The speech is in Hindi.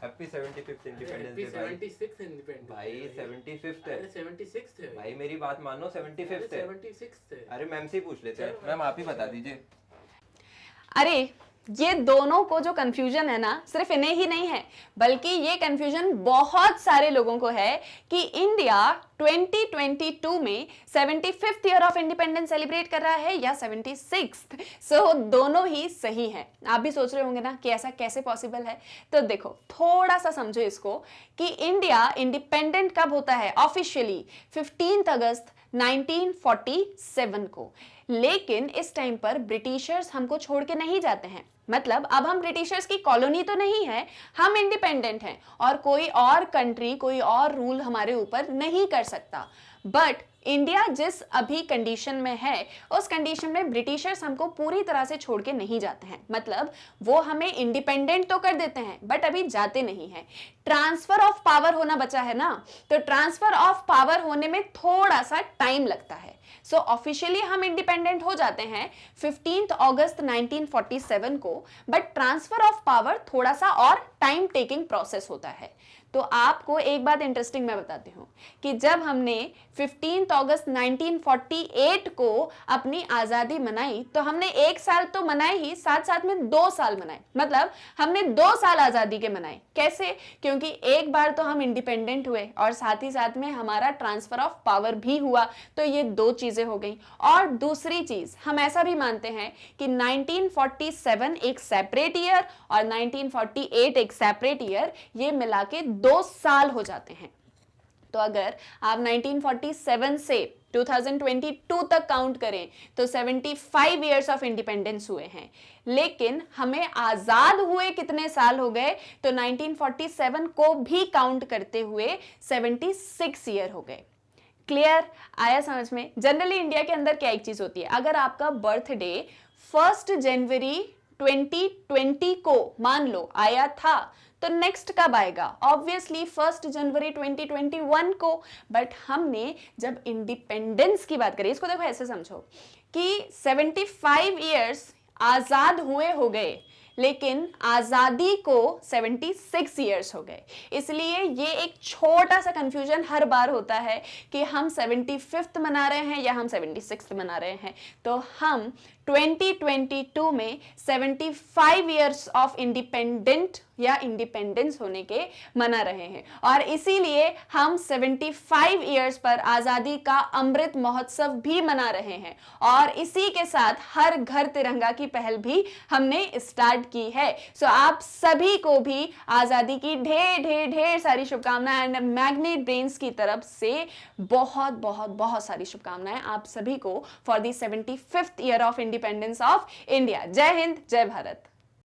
हैप्पी 75th इंडिपेंडेंस डे भाई। 76th इंडिपेंडेंस भाई 75th है। अरे 76th है भाई मेरी बात मानो 75th है। 76th है। अरे मैम से ही पूछ लेते हैं, मैम आप ही बता दीजिए। अरे ये दोनों को जो कंफ्यूजन है ना, सिर्फ इन्हें ही नहीं है, बल्कि ये कंफ्यूजन बहुत सारे लोगों को है कि इंडिया 2022 में 75th year of independence celebrate कर रहा है या 76th। सो दोनों ही सही हैं। आप भी सोच रहे होंगे ना कि ऐसा कैसे पॉसिबल है। तो देखो थोड़ा सा समझो इसको कि इंडिया इंडिपेंडेंट कब होता है ऑफिशियली 15 अगस्त 1947 को। लेकिन इस टाइम पर ब्रिटिशर्स हमको छोड़ के नहीं जाते हैं, मतलब अब हम ब्रिटिशर्स की कॉलोनी तो नहीं है, हम इंडिपेंडेंट हैं और कोई और कंट्री कोई और रूल हमारे ऊपर नहीं कर सकता। बट इंडिया जिस अभी कंडीशन में है उस कंडीशन में ब्रिटिशर्स हमको पूरी तरह से छोड़ के नहीं जाते हैं, मतलब वो हमें इंडिपेंडेंट तो कर देते हैं बट अभी जाते नहीं हैं। ट्रांसफर ऑफ पावर होना बचा है ना, तो ट्रांसफर ऑफ पावर होने में थोड़ा सा टाइम लगता है। सो ऑफिशियली हम इंडिपेंडेंट हो जाते हैं 15 अगस्त 1947 को, बट ट्रांसफर ऑफ पावर थोड़ा सा और टाइम टेकिंग प्रोसेस होता है। तो आपको एक बात इंटरेस्टिंग मैं बताती हूँ कि जब हमने 15 अगस्त 1948 को अपनी आज़ादी मनाई तो हमने एक साल तो मनाए ही, साथ साथ में 2 साल मनाए, मतलब हमने 2 साल आज़ादी के मनाए। कैसे? क्योंकि एक बार तो हम इंडिपेंडेंट हुए और साथ ही साथ में हमारा ट्रांसफर ऑफ पावर भी हुआ, तो ये 2 चीज़ें हो गई। और दूसरी चीज़ हम ऐसा भी मानते हैं कि 1947 एक सेपरेट ईयर और 1948 एक सेपरेट ईयर, ये मिला के 2 साल हो जाते हैं। तो अगर आप 1947 से 2022 तक काउंट करें तो 75 इयर्स ऑफ इंडिपेंडेंस हुए हैं। लेकिन हमें आजाद हुए कितने साल हो गए? तो 1947 को भी काउंट करते हुए 76 ईयर हो गए। क्लियर? आया समझ में? जनरली इंडिया के अंदर क्या एक चीज होती है, अगर आपका बर्थडे 1 जनवरी 2020 को मान लो आया था तो नेक्स्ट कब आएगा? ऑब्वियसली 1 जनवरी 2021 को। बट हमने जब इंडिपेंडेंस की बात करी, इसको देखो ऐसे समझो कि 75 इयर्स आजाद हुए हो गए, लेकिन आजादी को 76 इयर्स हो गए। इसलिए ये एक छोटा सा कंफ्यूजन हर बार होता है कि हम 75th मना रहे हैं या हम 76th मना रहे हैं। तो हम 2022 में 75 इयर्स ऑफ इंडिपेंडेंट या इंडिपेंडेंस होने के मना रहे हैं, और इसीलिए हम 75 इयर्स पर आजादी का अमृत महोत्सव भी मना रहे हैं। और इसी के साथ हर घर तिरंगा की पहल भी हमने स्टार्ट की है। सो आप सभी को भी आजादी की ढेर ढेर ढेर सारी शुभकामनाएं एंड मैग्नेट ब्रेन्स की तरफ से बहुत बहुत बहुत सारी शुभकामनाएं आप सभी को for the 75th year of independence of India. जय हिंद, जय भारत।